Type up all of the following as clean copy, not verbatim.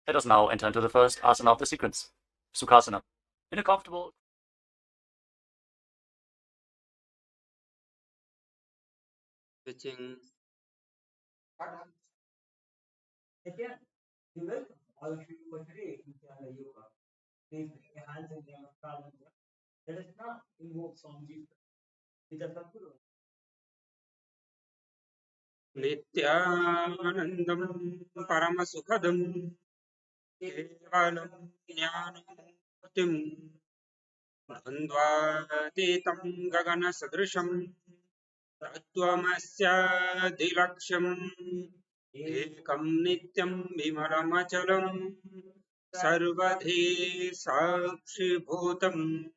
Let us now enter into the first asana of the sequence, Sukhasana, in a comfortable switching. Again, you welcome all of you for today Nithyananda Yoga. Please bring your hands in the calendar. Let us now invoke Swamiji's with a Sadguru. Nithyanandam Paramasukadam Kevalam Jnanamurtim Dvandvatitam Gagana Sadrisham Tattvamasya Ekam Nityam Vimalamachalam Sarvadhi Sakshi Bhutam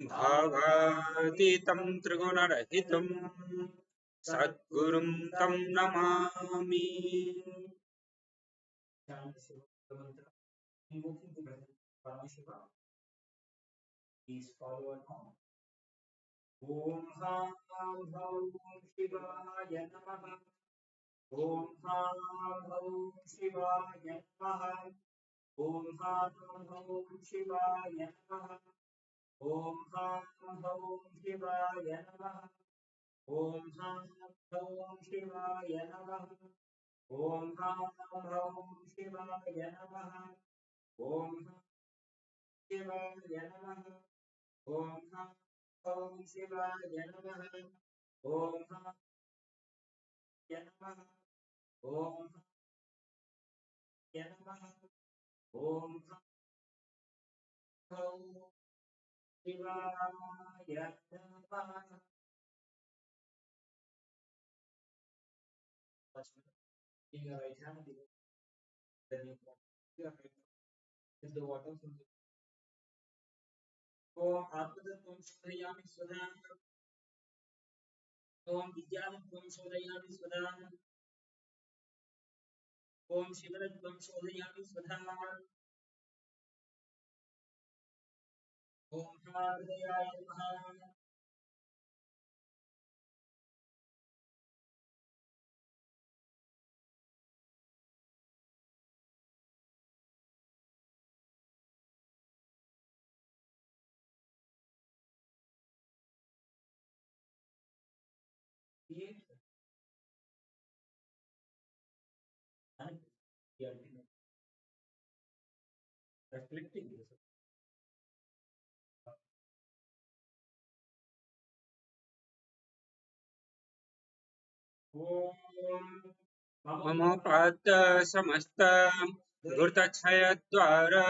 Bhavatitam Trigunarahitam Sadgurum Tam Namami. Invoking the presence of Paramashiva. Please follow along. Om Ham Bhaum Shivaya Namaha. Om Ham Bhaum Shivaya Namaha. Om Ham Bhaum Shivaya Namaha. Om Ham Bhaum Shivaya Namaha. Om Ham Bhaum Shivaya Namaha. Om Ham Bhaum Shivaya Namaha. Om Shivaya Namaha. Om Bhaum Shivaya Namaha. Om Namaha. Om Namaha. Om Shivaya Namaha. In your right hand, then you is the water from the Om Atmatam Shodayami Swadha. Om Vidyanam Shodayami Swadha. Om Shivanam Shodayami Swadha. Om Hardayaya Namaha. Reflecting this. ममोपात समस्त घृतक्षयद्वारा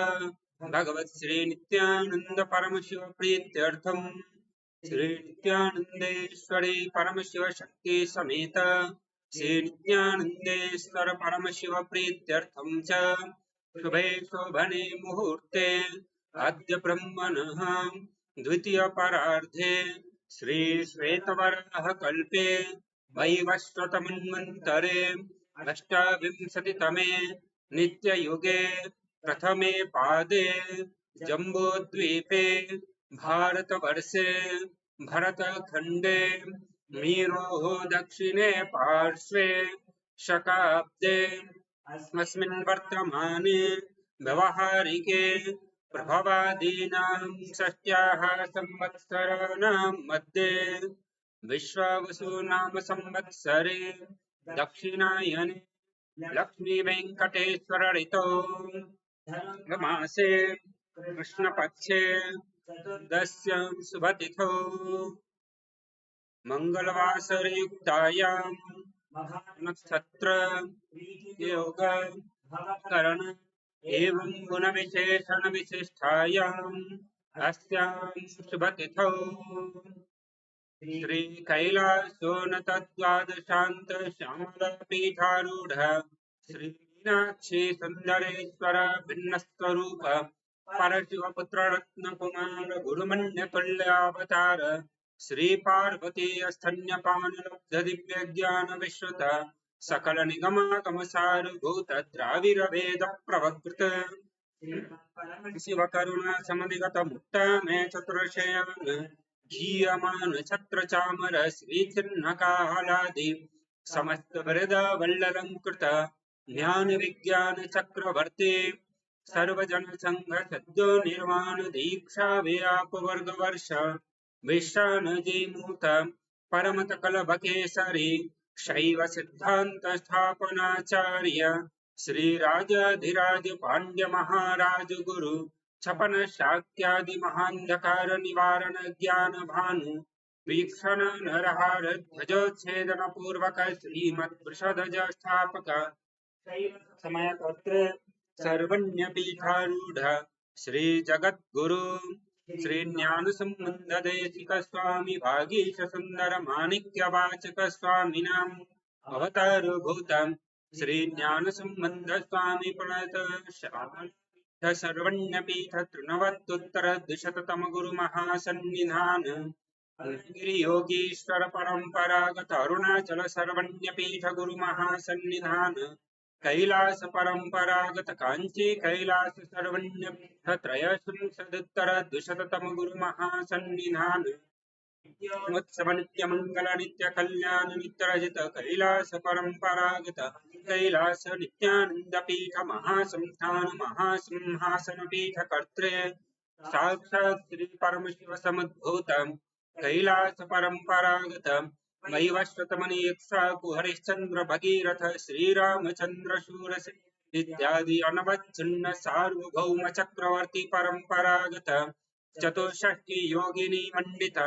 भगवत् श्री नित्यानंद परमशिव प्रीत्यर्थम श्री नित्यानंदेश्वरी परमशिव शक्ति समेत श्री नित्यानंदेश्वर परमशिव प्रीत्यर्थम च शुभे शोभने मुहूर्ते अद्य ब्रह्मणः द्वितीय परार्धे श्री श्वेतवराह कल्पे वैवस्वतमन्वन्तरे अष्टाविंशतितमे नित्ययुगे प्रथमे पादे जम्बूद्वीपे भारतवर्षे भरतखण्डे मीरोः दक्षिणे पार्श्वे शकाब्दे अस्मिन् वर्तमाने व्यवहारिके प्रभवादीनां षष्ट्याः संवत्सराणां मध्ये विश्वावसुनाम संवत्सरे दक्षिणायने लक्ष्मी वेंकटेश्वर ऋतौ मासे कृष्णपक्षे चतुर्दश्यां शुभतिथौ मंगलवासरे युक्तायां नक्षत्र योग करण एवं गुण विशेषण विशिष्टायाम् अस्यां शुभतिथौ श्री कैलासोन्नत द्वादशान्त श्यामल पीठारूढ़ श्री मीनाक्षी सुंदरेश्वर भिन्न स्वरूप परशिव पुत्र रत्न कुमार गुरुमन्य तुल्यावतार श्री पार्वती स्तन्यपान लब्ध दिव्य ज्ञान विश्रुत सकल निगमागम सारभूत द्राविर वेद प्रवकृत शिव करुणा समधिगत मुक्त मे चतुर्षयान जीयमान छत्र चामर श्री चिन्ह कालादि समस्त वृद वल्ललंकृत ज्ञान विज्ञान चक्रवर्ती सर्वजन संघ सद्यो निर्वाण दीक्षा व्याप वर्ग वर्ष विश्वानजी मूत परमत कलभ केसरी शैव सिद्धांत स्थापनाचार्य श्री राजाधिराज पांड्य महाराज गुरु छपन शाक्यादि महांधकार निवारण ज्ञान भानु वीक्षण नरहार ध्वजोच्छेदन पूर्वक श्रीमत् वृषध्वज स्थापक समयतोत्र सर्वण्यपीठारूढ़ श्री जगद्गुरु श्री ज्ञान संबंध देशिक स्वामी भागीश सुंदर माणिक्य वाचक स्वामिनाम अवतार भूतम श्री ज्ञान संबंध स्वामी प्रणत श्रावण सर्वण्यपीठ तृणवत्तुत्तर द्विशततम गुरु महासन्निधान गिरि योगीश्वर परंपरागत अरुणाचल सर्वण्यपीठ गुरु महासन्निधान कैलास परंपरागत कांची कैलास सर्वण्यपीठ त्रयशंसदुत्तर द्विशततम गुरु महासन्निधान उत्सव नित्य मंगल नित्य कल्याण नित्य रजत कैलास परंपरागत कैलास नित्यानंद पीठ महासंस्थान महासिंहासन पीठ कर्त्रे साक्षात् श्री परमशिव समुद्भूत कैलास परंपरागत वैवस्वतमनि इक्ष्वाकु हरिश्चंद्र भगीरथ श्रीरामचंद्र शूरस इत्यादि अनवच्छिन्न सार्वभौम चक्रवर्ती परंपरागत चतुष्षष्टि योगिनी मंडित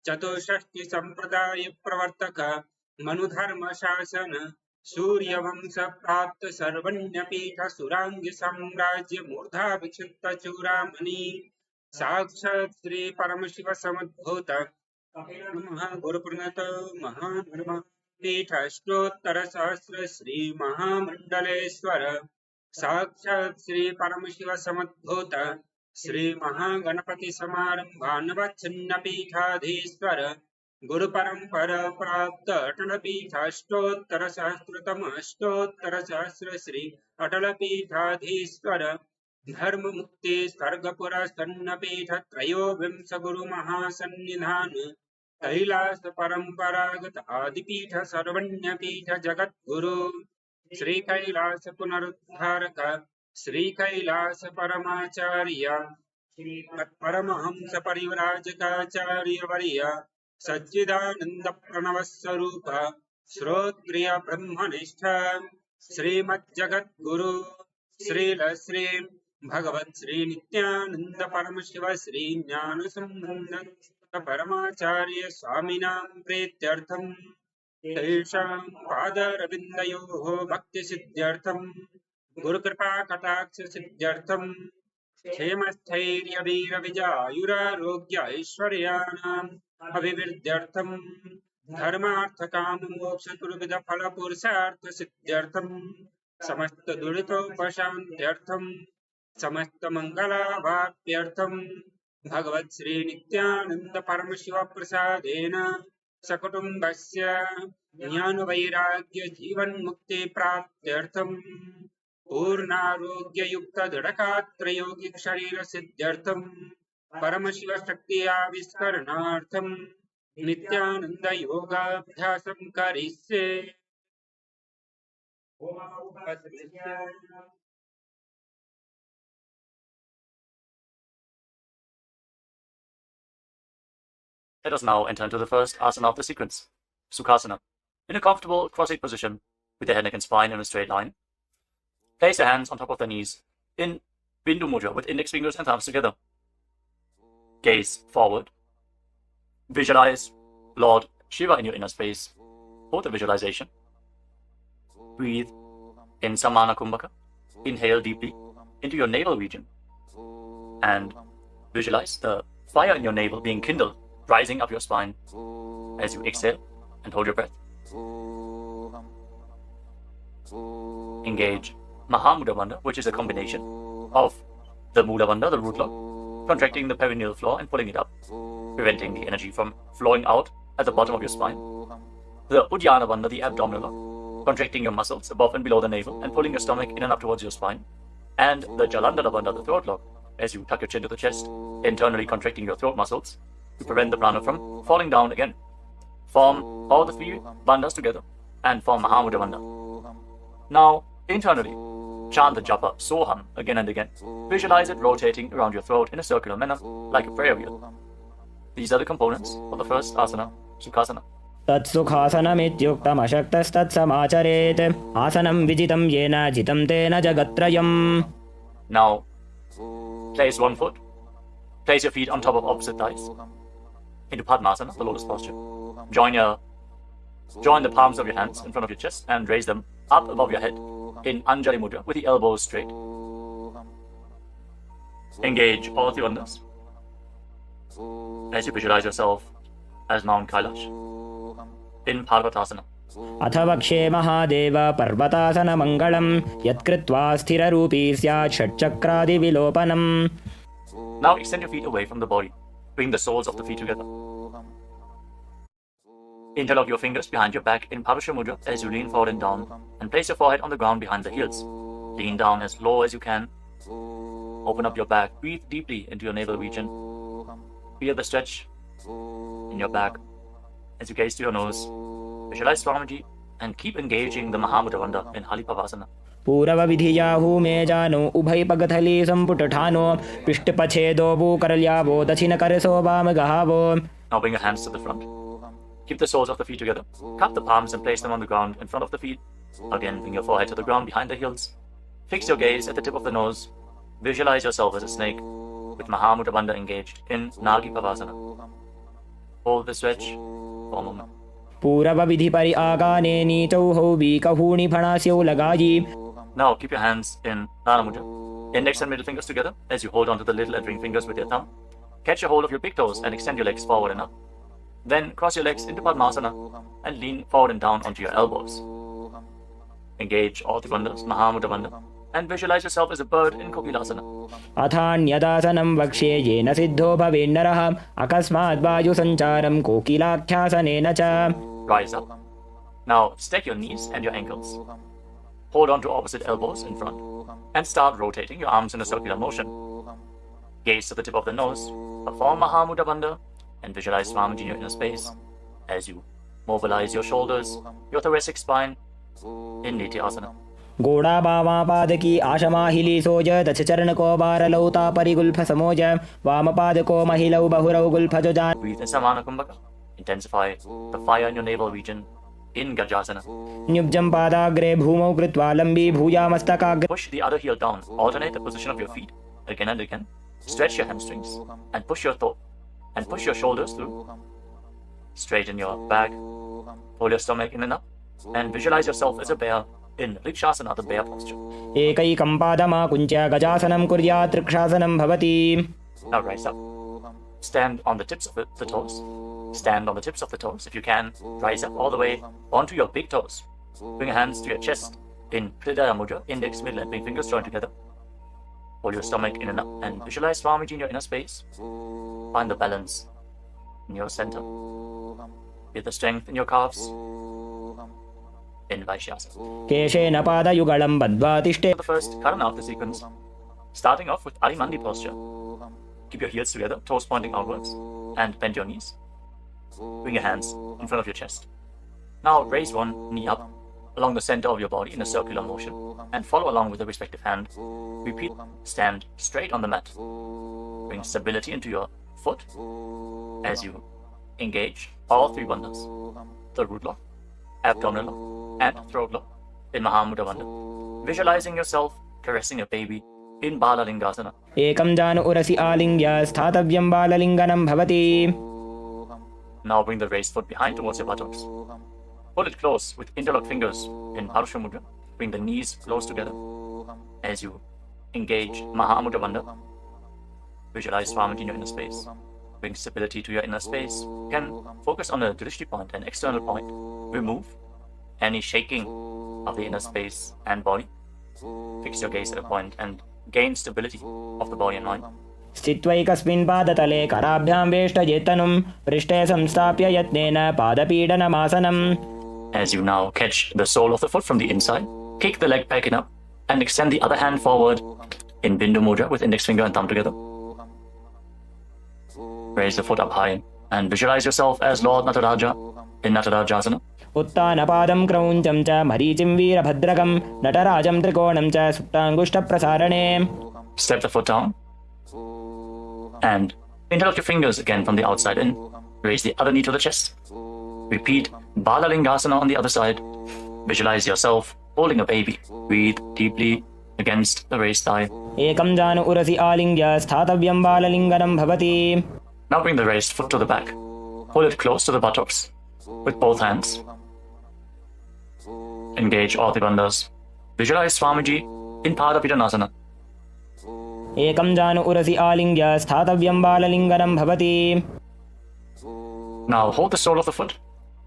चतुष्षष्टि संप्रदाय प्रवर्तक मनुधर्म शासन सूर्यवंश प्राप्त सर्वण्यपीठ सुरांग साम्राज्य मूर्धा विक्षिप्त चूड़ामणि साक्षात् श्री परमशिव समुद्भूत गुरुप्रणत महाधर्म पीठ अष्टोत्तर सहस्र श्री महामंडलेश्वर साक्षात् श्री परमशिव समुद्भूत श्री महागणपति समारंभान्वच्छिन्न पीठाधीश्वर गुरु परंपरा प्राप्त अटल पीठ अष्टोत्तर सहस्रतम अष्टोत्तर सहस्र श्री अटल पीठाधीश्वर धर्म मुक्ति स्वर्गपुर सन्न पीठ त्रयोविंश गुरु महासन्निधान कैलास परंपरागत आदिपीठ सर्वण्य पीठ जगत गुरु श्री कैलास पुनरुद्धारक श्री कैलास परमाचार्य परमहंस परिव्राजकाचार्य वर्य सच्चिदानंद प्रणव स्वरूप श्रोत्रिय ब्रह्मनिष्ठ श्रीमज्जगत गुरु श्रील श्री भगवत श्री नित्यानंद परमशिव श्री ज्ञान संबंध परमाचार्य स्वामिनां प्रीत्यर्थम तेषां पादरविन्दयोः भक्ति सिद्ध्यर्थम गुरु कृपा कटाक्ष सिद्ध्यर्थम क्षेमस्थैर्य वीर विजयायुरारोग्य ऐश्वर्याणाम् अभिवृद्ध्यर्थम धर्मार्थ काम मोक्ष चतुर्विध फल पुरुषार्थ सिद्ध्यर्थम समस्त दुरितोपशान्त्यर्थम समस्त मंगलाभाप्यर्थम भगवत श्री नित्यानंद परमशिव प्रसादेन सकुटुम्बस्य ज्ञान वैराग्य जीवन मुक्ति प्राप्त्यर्थम पूर्णारोग्य युक्त दृढ़गात्र योगिक शरीर सिद्ध्यर्थम परमशिव शक्ति आविष्करणार्थम नित्यानंद योगाभ्यासं करिष्ये। Let us now enter into the first asana of the sequence, Sukhasana. In a comfortable cross-legged position, with the head, neck and spine in a straight line, place your hands on top of the knees in Bindu Mudra with index fingers and thumbs together. Gaze forward. Visualize Lord Shiva in your inner space. Hold the visualization. Breathe in Samana Kumbhaka. Inhale deeply into your navel region. And visualize the fire in your navel being kindled, rising up your spine as you exhale and hold your breath. Engage Mahamudra Bandha, which is a combination of the Mula Bandha, the root lock, contracting the perineal floor and pulling it up, preventing the energy from flowing out at the bottom of your spine. The Uddiyana Bandha, the abdominal lock, contracting your muscles above and below the navel and pulling your stomach in and up towards your spine. And the Jalandhara Bandha, the throat lock, as you tuck your chin to the chest, internally contracting your throat muscles to prevent the prana from falling down again. Form all the three bandhas together and form Mahamudra Bandha. Now, Internally, chant the japa soham again and again. Visualize it rotating around your throat in a circular manner, like a prayer wheel. These are the components of the first asana, Sukhasana. तत्सुखासनमित्युक्तमशक्तस्तत्समाचरेत् आसनं विजितं येन जितं तेन जगत्त्रयम्. Now, place one foot. Place your feet on top of opposite thighs. Into Padmasana, the lotus posture. Join the palms of your hands in front of your chest and raise them up above your head in Anjali Mudra with the elbows straight. Engage all three bandhas as you visualize yourself as Mount Kailash in Parvatasana. अथ वक्षे महादेव पर्वतासनमङ्गलं यत्कृत्वा स्थिररूपी स्यात् षट्चक्रादिविलोपनम्. Now extend your feet away from the body. Bring the soles of the feet together. Interlock your fingers behind your back in Paramashiva Mudra as you lean forward and down, and place your forehead on the ground behind the heels. Lean down as low as you can. Open up your back. Breathe deeply into your navel region. Feel the stretch in your back as you gaze to your nose. Visualize Swamiji and keep engaging the Mahamudra Bandha in Halipavasana. पूर्वविधियाहू मे जानो उभय पगथली संपुटठानो पृष्ठपछेदो भूकरल्यावो दक्षिणकरसो वामगहावो. Now bring your hands to the front. Keep the soles of the feet together. Cup the palms and place them on the ground in front of the feet. Again, bring your forehead to the ground behind the heels. Fix your gaze at the tip of the nose. Visualize yourself as a snake with Mahamudra Bandha engaged in Nagi Pavasana. Hold the stretch for a moment. पूर्वविधि परि आगाने नीचौ वीकहूणि फणास्यौ लगायि. Now keep your hands in Nana Mudra. Index and middle fingers together as you hold onto the little and ring fingers with your thumb. Catch a hold of your big toes and extend your legs forward and up. Then cross your legs into Padmasana and lean forward and down onto your elbows. Engage all the bandhas, Mahamudra Bandha, and visualize yourself as a bird in Kokilasana. अथान्यदासनं वक्ष्ये येन सिद्धो भवेन्नरः अकस्मात् वायुसञ्चारं कोकिलाख्यासनेन च. Rise up. Now stack your knees and your ankles. Hold on to opposite elbows in front and start rotating your arms in a circular motion. Gaze to the tip of the nose, perform Mahamudra Bandha, and visualize Swamiji in your inner space as you mobilize your shoulders, your thoracic spine in Nityasana. गोड़ा बावा पादकी आशमाहिली सोज दशचरणको बारलौता परिगुल्फ समोज वामपादको महिलौ बहुरौ गुल्फजो जान. Breathe in Samana Kumbhaka. Intensify the fire in your navel region in Gajasana. न्युब्जं पादाग्रे भूमौ कृत्वा लम्बी भूयामस्तकाग्रे. Push the other heel down. Alternate the position of your feet again and again. Stretch your hamstrings and push your shoulders through. Straighten your back. Pull your stomach in and up. And visualize yourself as a bear in Rikshasana, the bear posture. एकैकं पादमाकुञ्च्य गजासनं कुर्यात् ऋक्षासनं भवति. Now rise up. Stand on the tips of the toes. Stand on the tips of the toes. If you can, rise up all the way onto your big toes. Bring your hands to your chest in Hridaya Mudra, index, middle and ring fingers joined together. Hold your stomach in and up and visualize Swamiji in your inner space. Find the balance in your center. Feel the strength in your calves in Vaishyasana. केशेन पादयुगलं बद्ध्वा तिष्ठे. The first Karana of the sequence, starting off with Arimandi posture. Keep your heels together, toes pointing outwards, and bend your knees. Bring your hands in front of your chest. Now raise one knee up along the center of your body in a circular motion and follow along with the respective hand. Repeat, stand straight on the mat. Bring stability into your foot as you engage all three bandhas, the root lock, abdominal lock, and throat lock in Mahamudra Bandha. Visualizing yourself caressing a baby in Balalingasana. एकं जानु उरसि आलिङ्ग्य स्थातव्यं बाललिङ्गनं भवति. Now bring the raised foot behind towards your buttocks. Hold it close with interlocked fingers in Parashva Mudra. Bring the knees close together as you engage Mahamudra Bandha. Visualize Swamiji in your inner space. Bring stability to your inner space. You can focus on a drishti point, an external point. Remove any shaking of the inner space and body. Fix your gaze at a point and gain stability of the body and mind. स्थित्वैकस्मिन् पादतले कराभ्यां वेष्टयेत्तनुं पृष्ठे संस्थाप्य यत्नेन पादपीडनमासनम्. As you now catch the sole of the foot from the inside, kick the leg back and up, and extend the other hand forward in Bindu Mudra with index finger and thumb together. Raise the foot up high and visualize yourself as Lord Nataraja in Natarajasana. उत्तानपादं क्रौञ्चं च मरीचिं वीरभद्रकं नटराजं त्रिकोणं च सुप्ताङ्गुष्ठप्रसारणे. Step the foot down and interlock your fingers again from the outside in. Raise the other knee to the chest. Repeat Balalingasana on the other side. Visualize yourself holding a baby. Breathe deeply against the raised thigh. एकं जानु उरसि आलिङ्ग्य स्थातव्यं बाललिङ्गनं भवति. Now bring the raised foot to the back. Hold it close to the buttocks with both hands. Engage all the bandhas. Visualize Swamiji in Paramashiva. एकं जानु उरसि आलिङ्ग्य स्थातव्यं बाललिङ्गनं भवति. Now hold the sole of the foot.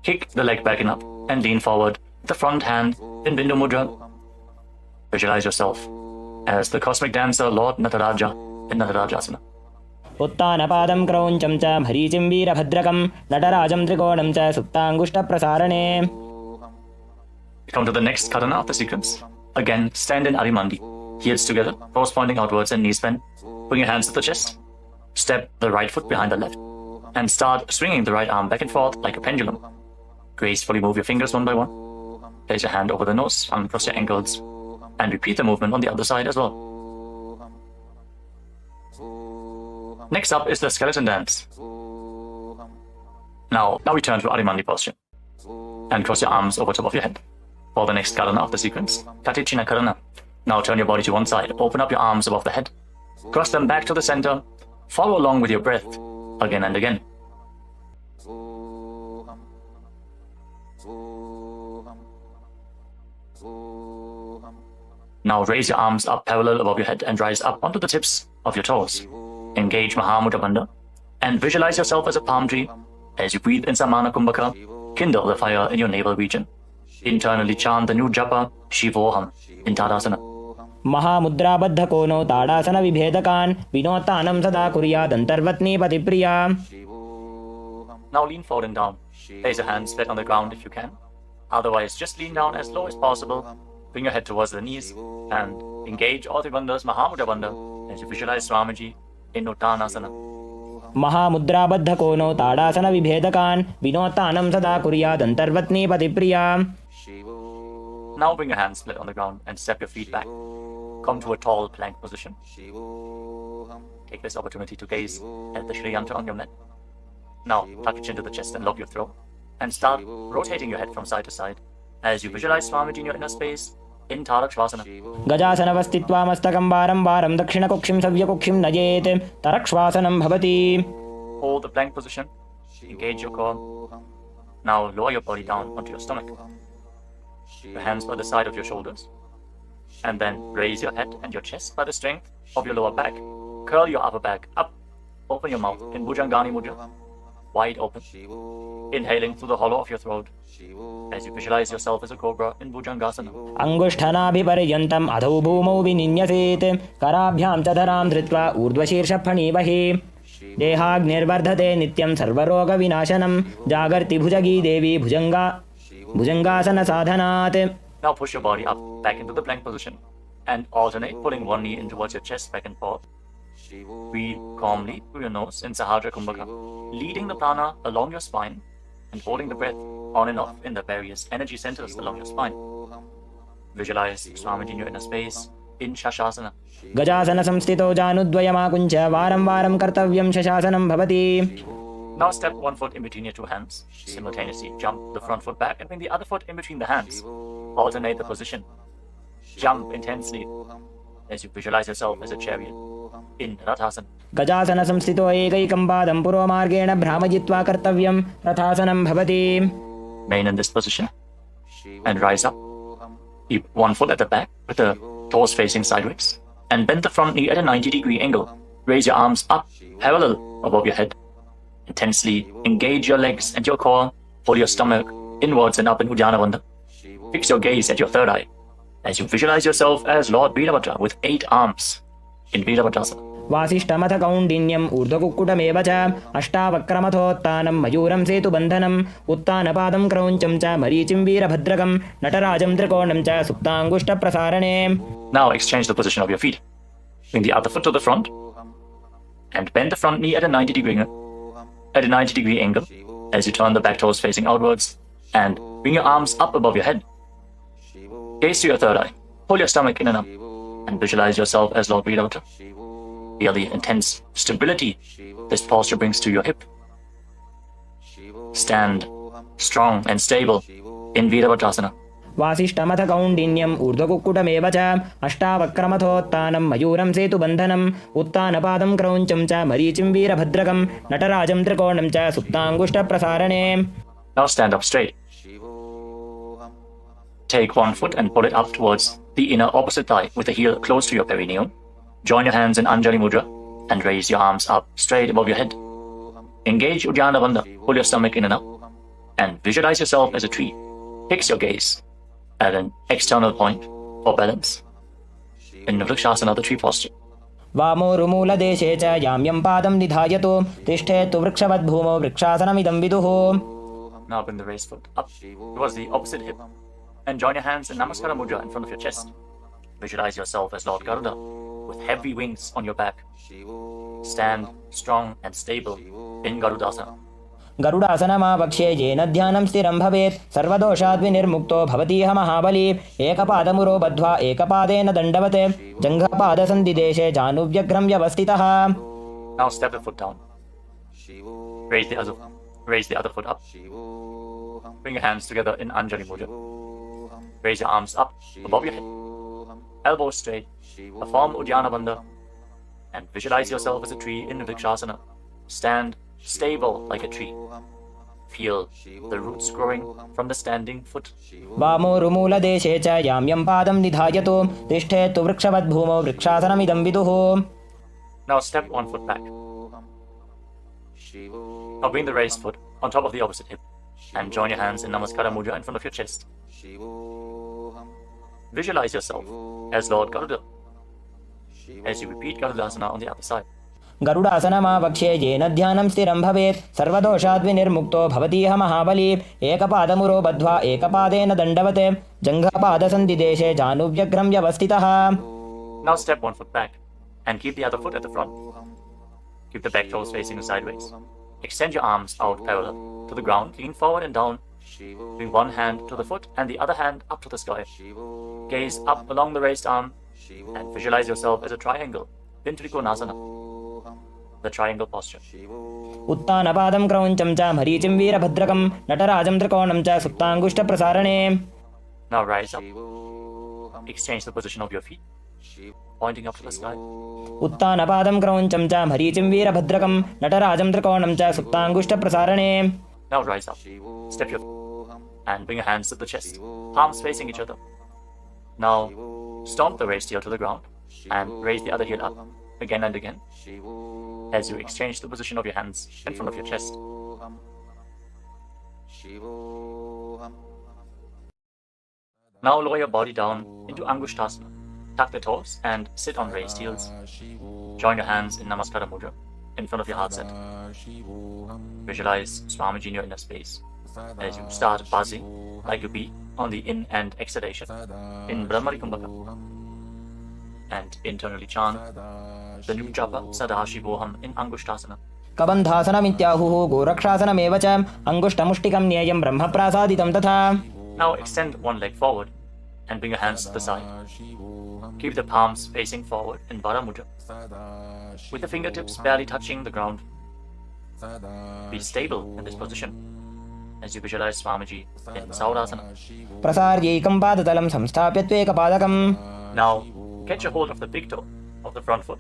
Kick the leg back and up and lean forward with the front hand in Bindu Mudra. Visualize yourself as the cosmic dancer Lord Nataraja in Natarajasana. उत्तानपादं क्रौञ्चं च मरीचिं वीरभद्रकं नटराजं त्रिकोणं च सुप्ताङ्गुष्ठप्रसारणे. Come to the next karana of the sequence. Again, stand in Arimandi. Heels together, toes pointing outwards and knees bent. Bring your hands to the chest. Step the right foot behind the left. And start swinging the right arm back and forth like a pendulum. Gracefully move your fingers one by one. Place your hand over the nose, arm across your ankles. And repeat the movement on the other side as well. Next up is the skeleton dance. Now we turn to Arimandi posture. And cross your arms over top of your head. For the next karana of the sequence, Katichina Karana. Now turn your body to one side, open up your arms above the head. Cross them back to the center. Follow along with your breath, again and again. Now raise your arms up parallel above your head and rise up onto the tips of your toes. Engage Mahavakya Bandha and visualize yourself as a palm tree. As you breathe in Samana Kumbhaka, kindle the fire in your navel region. Internally chant the new japa Shivoham in Tadasana. महामुद्राबद्धकोनो tadasana विभेदकान् विनोत्तानं सदा कुर्यादन्तर्वत्नी पतिप्रिया. Now lean forward and down. Place your hands flat on the ground if you can. Otherwise, just lean down as low as possible. Bring your head towards the knees and engage all the bandhas Mahamudra Bandha as you visualize Swamiji in Uttanasana. महामुद्राबद्धकोनो tadasana विभेदकान् विनोत्तानं सदा कुर्यादन्तर्वत्नी पतिप्रिया. Now bring your hands flat on the ground and step your feet back. Come to a tall plank position. Take this opportunity to gaze at the Shri Yantra on your mat. Now tuck your chin to the chest and lock your throat. And start rotating your head from side to side as you visualize Swamiji in your inner space in Tarakshvasana. गजासनवस्थित्वा मस्तकं वारं वारं दक्षिणकुक्षिं सव्यकुक्षिं नयेत् तरक्ष्वासनं भवति. Hold the plank position. Engage your core. Now lower your body down onto your stomach. Your hands by the side of your shoulders. And then raise your head and your chest by the strength of your lower back. Curl your upper back up. Open your mouth in Bhujangani Mudra. Wide open. Inhaling through the hollow of your throat as you visualize yourself as a cobra in Bhujangasana. अङ्गुष्ठनाभिपर्यन्तम् अधौ भूमौ विनिन्यसेत् कराभ्यां च धरां धृत्वा ऊर्ध्वशीर्षफणीवहे. देहाग्निर्वर्धते नित्यं सर्वरोगविनाशनं जागर्ति भुजगी देवी भुजंगासन साधनात्. Now push your body up back into the plank position and alternate pulling one knee in towards your chest back and forth. Breathe calmly through your nose in Sahadra Kumbhaka, leading the prana along your spine and holding the breath on and off in the various energy centers along your spine. Visualize Swamiji in your inner space in Shashasana. गजासन संस्थितो जानुद्वयमाकुञ्च वारं वारं कर्तव्यं शशासनं भवति. Now step one foot in between your two hands. Simultaneously jump the front foot back and bring the other foot in between the hands. Alternate the position. Jump intensely as you visualize yourself as a chariot in Rathasana. गजासन संस्थितो एकैकं पादं पुरोमार्गेण भ्रामयित्वा कर्तव्यं रथासनं भवति. Remain in this position and rise up. Keep one foot at the back with the toes facing sideways and bend the front knee at a 90-degree angle. Raise your arms up parallel above your head. Intensely engage your legs and your core. Pull your stomach inwards and up in Uddiyana Bandha. Fix your gaze at your third eye as you visualize yourself as Lord Veerabhadra with 8 arms in Veerabhadrasana. वासिष्ठमथ कौण्डिन्यम् ऊर्ध्वकुक्कुटमेव च अष्टावक्रमथोत्तानं मयूरं सेतुबन्धनम् उत्तानपादं क्रौञ्चं च मरीचिं वीरभद्रकं नटराजं त्रिकोणं च सुप्ताङ्गुष्ठप्रसारणे. Now exchange the position of your feet. Bring the other foot to the front and bend the front knee at a 90-degree angle as you turn the back toes facing outwards And bring your arms up above your head. Gaze to your third eye. Pull your stomach in and up. And visualize yourself as Lord Virabhadra. Feel the intense stability this posture brings to your hip. Stand strong and stable in Virabhadrasana. वासिष्ठमथ कौण्डिन्यम् ऊर्ध्वकुक्कुटमेव च अष्टावक्रमथोत्थानं मयूरं सेतुबन्धनम् उत्तानपादं क्रौञ्चं च मरीचिं वीरभद्रकं नटराजं त्रिकोणं च सुप्ताङ्गुष्ठप्रसारणे. Now stand up straight. Take one foot and pull it up towards the inner opposite thigh with the heel close to your perineum. Join your hands in Anjali Mudra and raise your arms up straight above your head. Engage Uddiyana Bandha, pull your stomach in and up, and visualize yourself as a tree. Fix your gaze at an external point for balance in Vrikshasana, the tree posture. वामोरुमूलदेशे च याम्यं पादं निधायतु तिष्ठेत्तु वृक्षवद्भूमौ वृक्षासनमिदं विदुः. Now bring the raised foot up towards the opposite hip and join your hands in Namaskara Mudra in front of your chest. Visualize yourself as Lord Garuda with heavy wings on your back. Stand strong and stable in Garudasana. गरुडासनमावक्ष्ये येन ध्यानं स्थिरं भवेत् सर्वदोषाद् विनिर्मुक्तो भवतीह महाबली. एकपादमुरो बद्ध्वा एकपादेन दण्डवत् जङ्घपादसन्धिदेशे जानुव्यग्रं व्यवस्थितः. Now step the foot down. Raise the other foot up. Bring your hands together in Anjali Mudra. Raise your arms up above your head. Elbows straight. Perform Uddiyana Bandha. And visualize yourself as a tree in Vrikshasana. Stand stable like a tree. Feel the roots growing from the standing foot. वामोरुमूलदेशे च याम्यं पादं निधायतु तिष्ठेत्तु वृक्षवद्भूमौ वृक्षासनमिदं विदुः. Now step one foot back. Now bring the raised foot on top of the opposite hip and join your hands in Namaskara Mudra in front of your chest. Visualize yourself as Lord Garuda as you repeat Garudasana on the other side. गरुडासनमावक्ष्ये येन ध्यानं स्थिरं भवेत् सर्वदोषाद् विनिर्मुक्तो भवतीह महाबली. एकपादमुरो बद्ध्वा एकपादेन दण्डवत् जङ्घपादसन्धिदेशे जानुव्यग्रं व्यवस्थितः. Now step one foot back and keep the other foot at the front. Keep the back toes facing sideways. Extend your arms out parallel to the ground, lean forward and down. Bring one hand to the foot and the other hand up to the sky. Gaze up along the raised arm and visualize yourself as a triangle in Trikonasana, the triangle posture. उत्तानपादं क्रौञ्चं च मरीचिं वीरभद्रकं नटराजं त्रिकोणं च सुप्ताङ्गुष्ठप्रसारणे. Now rise up. Exchange the position of your feet, pointing up to the sky. उत्तानपादं क्रौञ्चं च मरीचिं वीरभद्रकं नटराजं त्रिकोणं च सुप्ताङ्गुष्ठप्रसारणे. Now rise up. Step your and bring your hands to the chest, palms facing each other. Now stomp the raised heel to the ground and raise the other heel up again and again as you exchange the position of your hands in front of your chest. Now lower your body down into Angushtasana. Tuck the toes and sit on raised heels. Join your hands in Namaskara Mudra in front of your heart center. Visualize Swamiji in your inner space as you start buzzing like a bee on the in and exhalation in Brahmari Kumbhaka. And internally chant the new japa Sadashivoham in Angushtasana. कबन्धासनमित्याहुः गोरक्षासनमेव च अङ्गुष्ठमुष्टिकं न्येयं ब्रह्मप्रासादितं तथा. Now extend one leg forward and bring your hands to the side. Keep the palms facing forward in Vara Mudra, with the fingertips barely touching the ground. Be stable in this position as you visualize Swamiji in Saurasana. प्रसार्यैकं पादतलं संस्थाप्य त्वेकपादकम्. Now catch a hold of the big toe of the front foot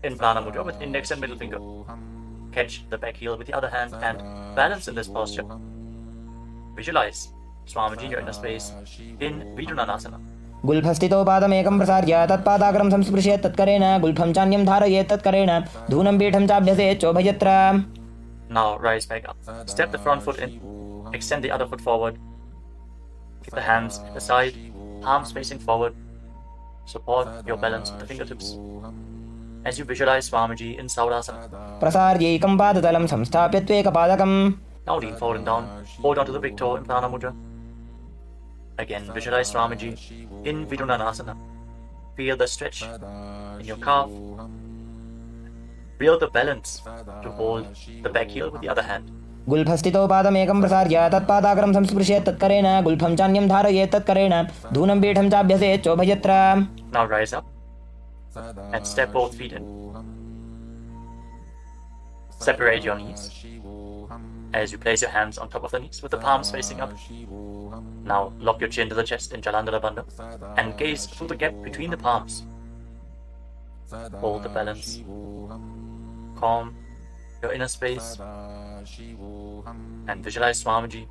in Prana Mudra with index and middle finger. Catch the back heel with the other hand and balance in this posture. Visualize Swamiji in your inner space in Vidunanasana. गुल्फस्थितो पादमेकं प्रसार्य तत्पादाग्रं संस्पृशेत् तत्करेण गुल्फं चान्यं धारयेत् तत्करेण धूनं पीठं चाभ्यसेत् चोभयत्र. Now rise back up. Step the front foot in. Extend the other foot forward. Keep the hands at the side, palms facing forward. Support your balance with the fingertips as you visualize Swamiji in Saurasana. प्रसार्यैकं पादतलं संस्थाप्य त्वेकपादकम्. Now lean forward and down. Hold onto the big toe in Prana Mudra. Again, visualize Swamiji in Vidunanasana. Feel the stretch in your calf. Feel the balance to hold the back heel with the other hand. गुल्फस्थितो पादमेकं प्रसार्य तत्पादाग्रं संस्पृशेत् तत्करेण गुल्फं चान्यं धारयेत् तत्करेण धूनं पीठं चाभ्यसेत् चोभयत्र. Now rise up and step both feet in. Separate your knees as you place your hands on top of the knees with the palms facing up. Now lock your chin to the chest in Jalandhara Bandha and gaze through the gap between the palms. Hold the balance. Calm your inner space and visualize Swamiji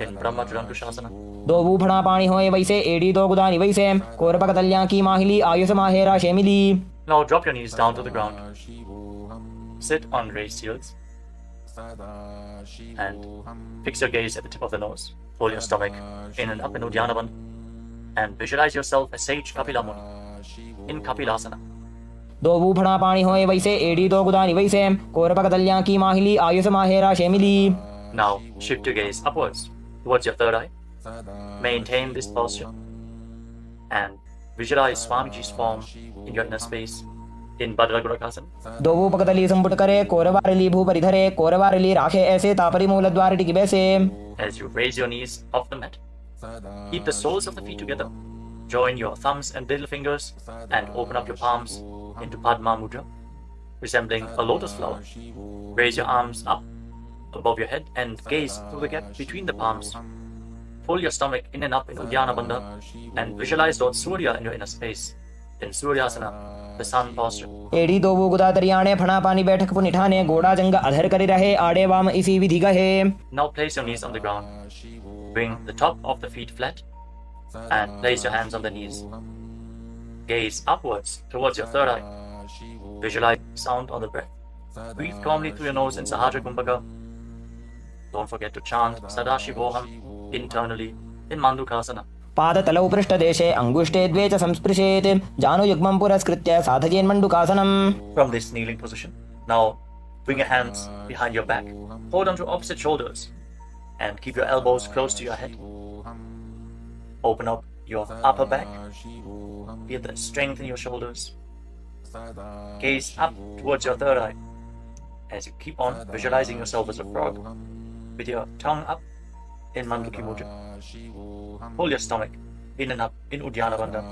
in Brahma Durandushasana. दो बूफड़ा पानी होए वैसे एड़ी दो गुदानी वैसे कोरपक तल्यां की माहिली Ayush माहेरा शेमिली. Now drop your knees down to the ground. Sit on raised heels and fix your gaze at the tip of the nose. Pull your stomach in and up in Uddiyana Bandha and visualize yourself as Sage Kapila Muni in Kapilasana. दो बूफड़ा पानी होए वैसे एड़ी दो गुदानी वैसे कोरपक तल्यां की माहिली Ayush माहेरा शेमिली. Now shift your gaze upwards towards your third eye. Maintain this posture and visualize Swamiji's form in your inner space in Bhadragurakasana. दो बूपकतली संपुट करे कोरवारली भूपरिधरे कोरवारली राखे ऐसे तापरी मूल द्वार टिकी बैसे. As you raise your knees off the mat, keep the soles of the feet together. Join your thumbs and little fingers and open up your palms into Padma Mudra, resembling a lotus flower. Raise your arms up above your head and gaze through the gap between the palms. Pull your stomach in and up in Uddiyana Bandha and visualize Lord Surya in your inner space in Suryasana, the sun posture. एड़ी दो गुदा तरियाणे फणा पानी बैठक पुनिठाने गोड़ा जंग अधर करी रहे आड़े वाम इसी विधि गहे. Now place your knees on the ground. Bring the top of the feet flat and place your hands on the knees. Gaze upwards towards your third eye. Visualize sound on the breath. Breathe calmly through your nose in Sahaja Kumbhaka. Don't forget to chant Sadashivoham internally in Mandukasana. पादतलौ पृष्ठदेशे अंगुष्ठे द्वे च संस्पृशेत् जानुयुग्मं पुरस्कृत्य साधयेन् मण्डुकासनम्. From this kneeling position, now bring your hands behind your back. Hold on to opposite shoulders and keep your elbows close to your head. Open up your upper back. Feel the strength in your shoulders. Gaze up towards your third eye as you keep on visualizing yourself as a frog with your tongue up in Manduki Mudra. Pull your stomach in and up in Uddiyana Bandha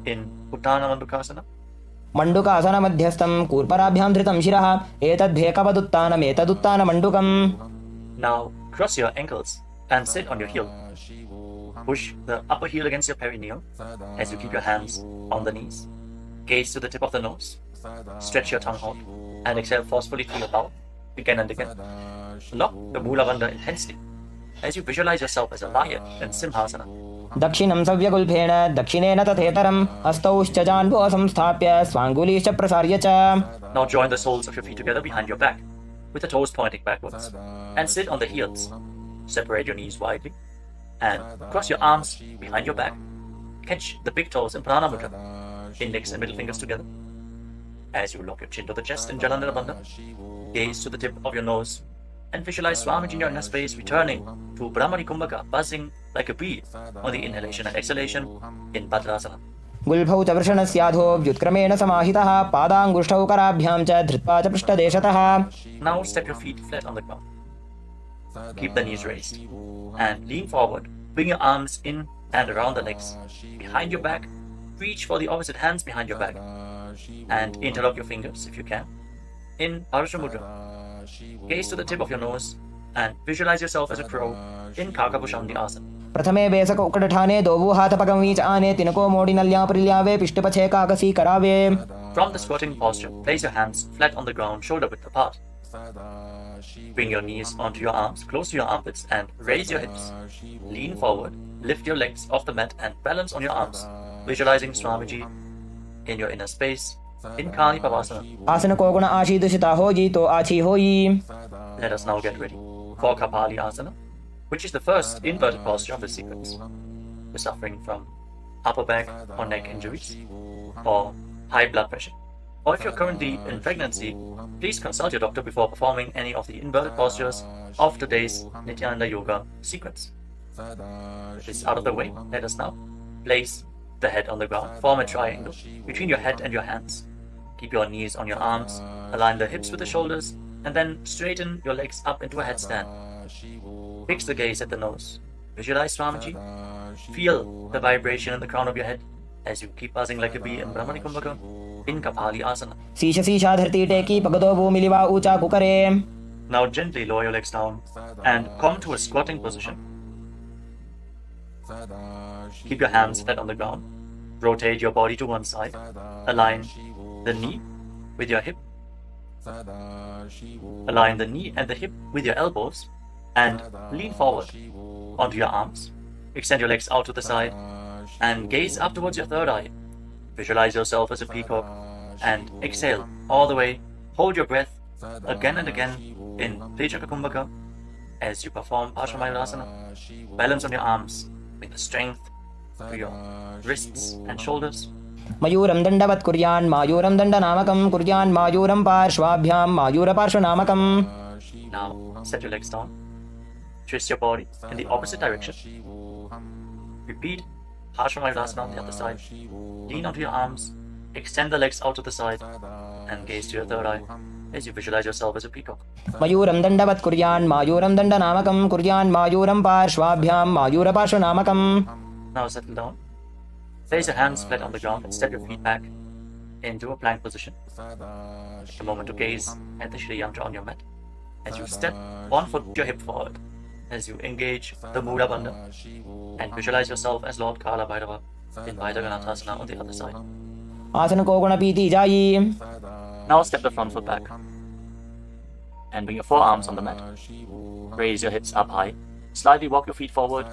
in Uttana Mandukasana. मण्डुकासन मध्यस्थं कूर्पराभ्यां धृतं शिरः एतद्भेकवदुत्तानम् एतदुत्तानमण्डुकम्. Now cross your ankles and sit on your heel. Push the upper heel against your perineum as you keep your hands on the knees. Gaze to the tip of the nose. Stretch your tongue out and exhale forcefully through your mouth again and again. Lock the Mula Bandha intensely as you visualize yourself as a lion in Simhasana. दक्षिणं सव्यगुल्फेन दक्षिणेन तथेतरं हस्तौश्च जान्वो संस्थाप्य स्वाङ्गुलीश्च प्रसार्य च. Now join the soles of your feet together behind your back with the toes pointing backwards and sit on the heels. Separate your knees widely and cross your arms behind your back. Catch the big toes in Prana Mudra, index and middle fingers together. As you lock your chin to the chest in Jalandhara Bandha, gaze to the tip of your nose and visualize Swamiji in your inner space returning to Brahmari Kumbhaka, buzzing like a bee on the inhalation and exhalation in Bhadrasana. गुल्फौ च वृषणस्याधो व्युत्क्रमेण समाहितः पादाङ्गुष्ठौ कराभ्यां च धृत्वा च पृष्ठदेशतः. Now step your feet flat on the ground. Keep the knees raised and lean forward. Bring your arms in and around the legs. Behind your back, reach for the opposite hands behind your back and interlock your fingers if you can in Parasha Mudra. Gaze to the tip of your nose and visualize yourself as a crow in Kakabhushandi Asana. प्रथमे बेसक उकडठाने दोवु हाथपगमीच आने तिनको मोडी नल्या प्रिल्यावे पिष्टपछे काकसी करावे. From the squatting posture, place your hands flat on the ground, shoulder width apart. Bring your knees onto your arms, close to your armpits, and raise your hips. Lean forward, lift your legs off the mat, and balance on your arms, visualizing Swamiji in your inner space in Kali Pavasana. आसन को गुण आशी दुषिता होई तो आछी होई. Let us now get ready for Kapali Asana, which is the first inverted posture of the sequence. We're suffering from upper back or neck injuries or high blood pressure. Or if you're currently in pregnancy, please consult your doctor before performing any of the inverted postures of today's Nithyananda Yoga sequence. With this out of the way, let us now place the head on the ground. Form a triangle between your head and your hands. Keep your knees on your arms, align the hips with the shoulders, and then straighten your legs up into a headstand. Fix the gaze at the nose. Visualize Swamiji. Feel the vibration in the crown of your head as you keep buzzing like a bee in Brahmani Kumbhaka in Kapali Asana. शीश शीशा धरती टेकी पगदो भूमिलिवा ऊंचा कुकरे. Now gently lower your legs down and come to a squatting position. Keep your hands flat on the ground. Rotate your body to one side. Align the knee with your hip. Align the knee and the hip with your elbows and lean forward onto your arms. Extend your legs out to the side and gaze up towards your third eye. Visualize yourself as a peacock and exhale all the way. Hold your breath again and again in Vijaka Kumbhaka as you perform Paramashiva. Balance on your arms. Bring the strength to your wrists and shoulders. मयूरं दण्डवत् कुर्यान् मायूरं दण्डनामकं कुर्यान् मायूरं पार्श्वाभ्यां मायूरपार्श्वनामकम्. Now set your legs down. Twist your body in the opposite direction. Repeat Paramashiva on the other side. Lean onto your arms. Extend the legs out to the side and gaze to your third eye as you visualize yourself as a peacock. मयूरं दण्डवत् कुर्यान् मायूरं दण्डनामकं कुर्यान् मायूरं पार्श्वाभ्यां मायूरपार्श्वनामकम्. Now settle down. Place your hands flat on the ground and step your feet back into a plank position. Take a moment to gaze at the Shri Yantra on your mat. As you step one foot your hip forward, as you engage the Mudra Bandha and visualize yourself as Lord Kala Bhairava in Vaidaganathasana on the other side. आसन को गुणपीति जायी. Now step the front foot back and bring your forearms on the mat. Raise your hips up high. Slightly walk your feet forward.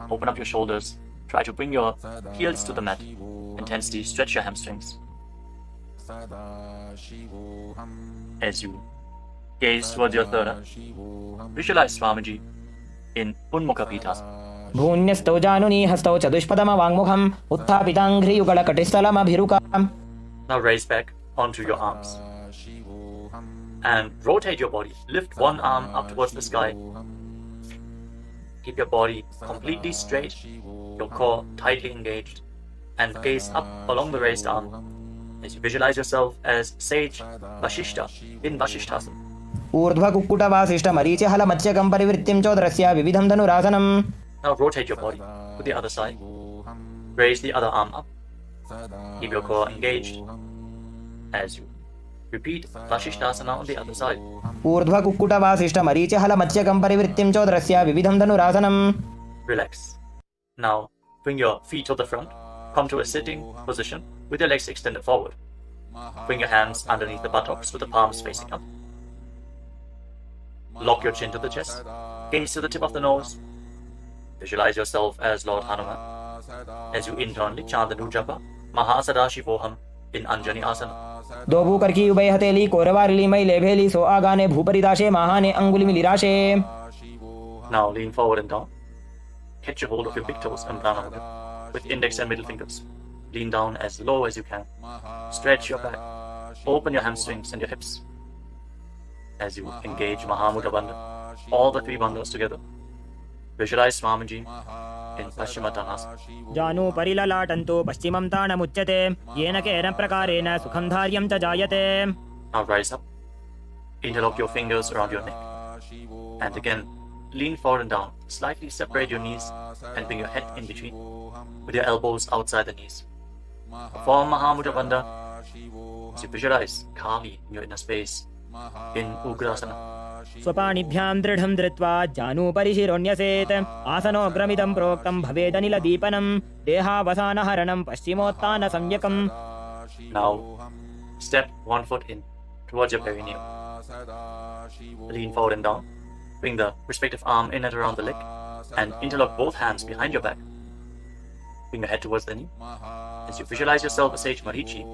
Open up your shoulders. Try to bring your heels to the mat. Intensely stretch your hamstrings. As you gaze towards your third eye, visualize Swamiji in Unmukha Pitasana. भून्यस्तौ जानुनी हस्तौ चतुष्पदमवाङ्मुखम् उत्थापिताङ्घ्रियुगलकटिस्थलमभिरुकाम्. Now raise back onto your arms and rotate your body. Lift one arm up towards the sky. Keep your body completely straight, your core tightly engaged, and gaze up along the raised arm as you visualize yourself as Sage Vashishta in Vashishthasana. ऊर्ध्वकुक्कुटवासिष्ठमरीचिहलमत्स्यकं परिवृत्तिं चोदरस्य विविधं धनुरासनम्. Now rotate your body to the other side. Raise the other arm up. Keep your core engaged as you repeat Vashishthasana on the other side. ऊर्ध्वकुक्कुटवासिष्ठमरीचिहलमत्स्यकं परिवृत्तिं चोदरस्य विविधं धनुरासनम्. Relax. Now bring your feet to the front. Come to a sitting position with your legs extended forward. Bring your hands underneath the buttocks with the palms facing up. Lock your chin to the chest. Gaze to the tip of the nose. Visualize yourself as Lord Hanuman as you internally chant the Nujapa Mahasadashivoham in Anjani Asana. दो भूकर की उभय हथेली कोरवारली मई लेभेली सो आगाने भूपरिदाशे महाने अंगुली मिलिराशे. Now lean forward and down. Catch a hold of your big toes and pranayama with index and middle fingers. Lean down as low as you can. Stretch your back. Open your hamstrings and your hips as you engage Mahamudra Bandha, all the three bandhas together. Visualize Swamiji in Paschimottanasana. जानु परिललाटन्तो पश्चिमं ताणमुच्यते येन केन प्रकारेण सुखं धार्यं च जायते. Now rise up. Interlock your fingers around your neck. And again, lean forward and down. Slightly separate your knees and bring your head in between with your elbows outside the knees. Perform Mahamudra Bandha as you visualize Kali in your inner space in Ugrasana. स्वपाणिभ्यां दृढं धृत्वा जानुपरिशिरोऽन्यसेत् आसनोऽग्रमिदं प्रोक्तं भवेदनिलदीपनं देहावसानहरणं पश्चिमोत्तानसंज्ञकम्. Now step one foot in towards your perineum. Lean forward and down. Bring the respective arm in and around the leg and interlock both hands behind your back. Bring your head towards the knee as you visualize yourself as Sage Marichi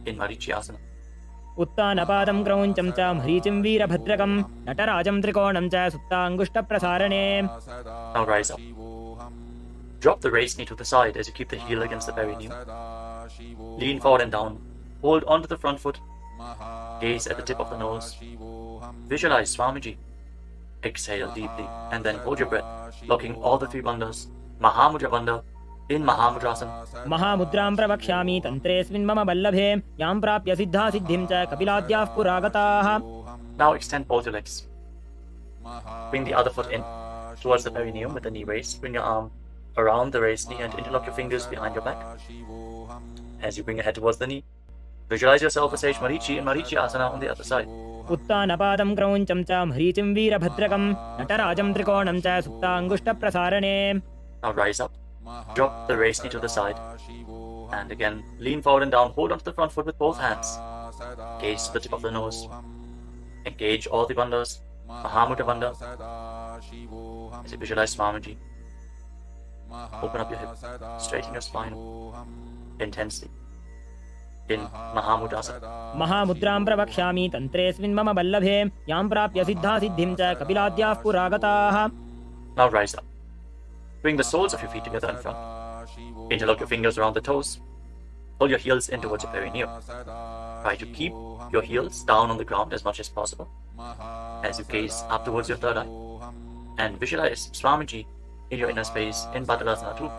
in Marichi Asana. उत्तानपादं क्रौञ्चं च मरीचिं वीरभद्रकं नटराजं त्रिकोणं च सुप्ताङ्गुष्ठप्रसारणे. Now rise up. Drop the raised knee to the side as you keep the heel against the perineum. Lean forward and down. Hold onto the front foot. Gaze at the tip of the nose. Visualize Swamiji. Exhale deeply and then hold your breath, locking all the three bandhas, Mahamudra Bandha in Mahamudrasana. महामुद्रां प्रवक्ष्यामि तन्त्रेऽस्मिन् मम वल्लभे यां प्राप्य सिद्धा सिद्धिं च कपिलाद्याः पुरागताः. Now extend both your legs. Bring the other foot in towards the perineum with the knee raised. Bring your arm around the raised knee and interlock your fingers behind your back. As you bring your head towards the knee, visualize yourself as Sage Marichi in Marichi Asana on the other side. उत्तानपादं क्रौञ्चं च मरीचिं वीरभद्रकं नटराजं त्रिकोणं च सुप्ताङ्गुष्ठप्रसारणे. Now rise up, drop the raised knee to the side, and again lean forward and down. Hold onto the front foot with both hands. Gaze to the tip of the nose. Engage all the bandhas. Mahamudra bandha. As you visualize Swamiji, open up your hip, straighten your spine intensely in Mahamudrasana. महामुद्रां प्रवक्ष्यामि तन्त्रेऽस्मिन् मम वल्लभे यां प्राप्य सिद्धा सिद्धिं च कपिलाद्याः पुरागताः. Now rise up. Bring the soles of your feet together in front. Interlock your fingers around the toes. Pull your heels in towards your perineum. Try to keep your heels down on the ground as much as possible. As you gaze up towards your third eye and visualize Swamiji in your inner space in Badalasana 2.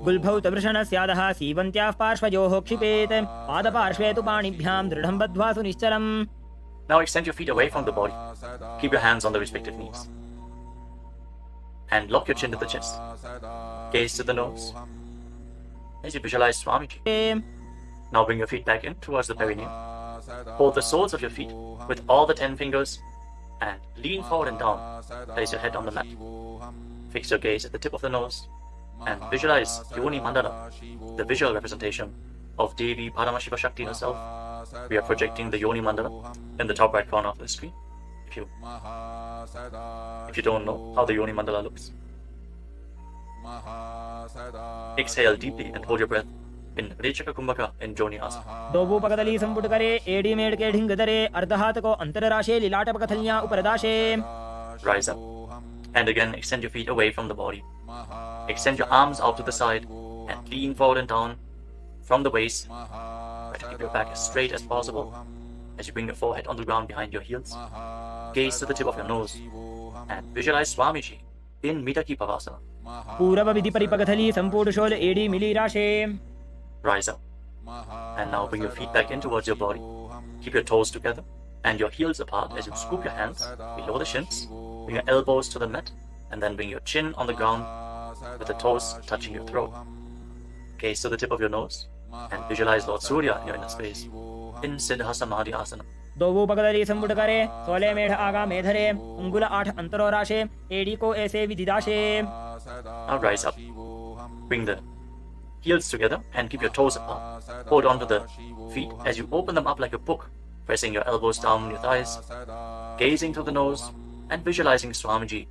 गुल्भौ तवृषणस्यादः सीवन्त्याः पार्श्वयोः क्षिपेत् पादपार्श्वे तु पाणिभ्यां दृढं बद्ध्वा सुनिश्चलम्. Now extend your feet away from the body. Keep your hands on the respective knees. And lock your chin to the chest. Gaze to the nose. As you visualize Swamiji. Now bring your feet back in towards the perineum. Hold the soles of your feet with all the 10 fingers and lean forward and down. Place your head on the mat. Fix your gaze at the tip of the nose and visualize Yoni Mandala, the visual representation of Devi Paramashiva Shakti herself. We are projecting the Yoni Mandala in the top right corner of the screen. If you don't know how the Yoni Mandala looks, exhale deeply and hold your breath in Rechaka Kumbhaka in Joni Asana. दोबूपकदली संपुटकरे एडी मेडके ढिंगदरे अर्धहात को अंतरराशे लीलाटपकथलियां उपरदाशे. Rise up and again extend your feet away from the body. Extend your arms out to the side and lean forward and down from the waist. Try to keep your back as straight as possible. As you bring your forehead on the ground behind your heels, gaze to the tip of your nose and visualize Swamiji in Mitaki Pavasana. पूरव विधि परिपकथली संपूर्णशोल एडी मिली राशे. Rise up and now bring your feet back in towards your body. Keep your toes together and your heels apart as you scoop your hands below the shins. Bring your elbows to the mat and then bring your chin on the ground with the toes touching your throat. Gaze to the tip of your nose and visualize Lord Surya in your inner space in Siddha Samadhi Asana. दोबूपकदली संपुटकरे 16 मेढ आगा मेधरे अंगुल 8 अंतरो राशे AD को ऐसे विधिदाशे. Now rise up. Bring the heels together and keep your toes apart. Hold on to the feet as you open them up like a book, pressing your elbows down on your thighs, gazing through the nose and visualizing Swamiji,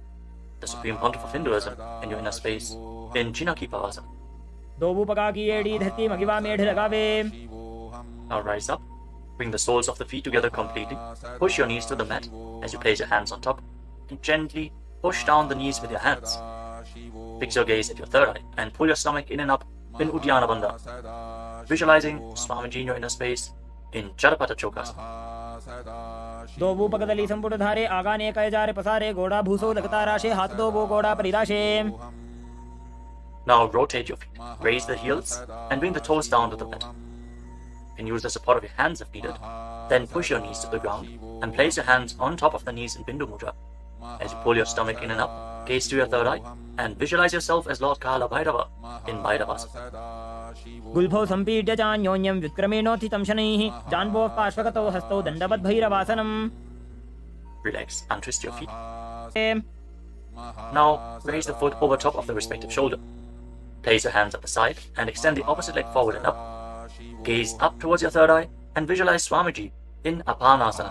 the supreme pontiff of Hinduism, in your inner space in Chinaki Pavasana. दोबूपका की AD धरती मगिवा मेढ लगावे. Now rise up. Bring the soles of the feet together completely. Push your knees to the mat as you place your hands on top and gently push down the knees with your hands. Fix your gaze at your third eye and pull your stomach in and up in Uddiyana Bandha. Visualizing Swamiji in your inner space in Charapata Chokasana. दोबूपकदली संपुटधारे आगाने कयजारे पसारे गोड़ा भूसो लगता राशे हाथ दो वो गोड़ा परिराशे. Now rotate your feet. Raise the heels and bring the toes down to the mat. You can use the support of your hands if needed. Then push your knees to the ground and place your hands on top of the knees in Bindu Mudra. As you pull your stomach in and up, gaze to your third eye and visualize yourself as Lord Kala Bhairava in Bhairavasana. गुल्भौ संपीड्य चान्योन्यं व्युत्क्रमेणोत्थितं शनैः जान्वोः पार्श्वगतौ हस्तौ दण्डवद्भैरवासनम्. Relax and twist your feet. Now raise the foot over top of the respective shoulder. Place your hands at the side and extend the opposite leg forward and up. Gaze up towards your third eye and visualize Swamiji in Apanasana.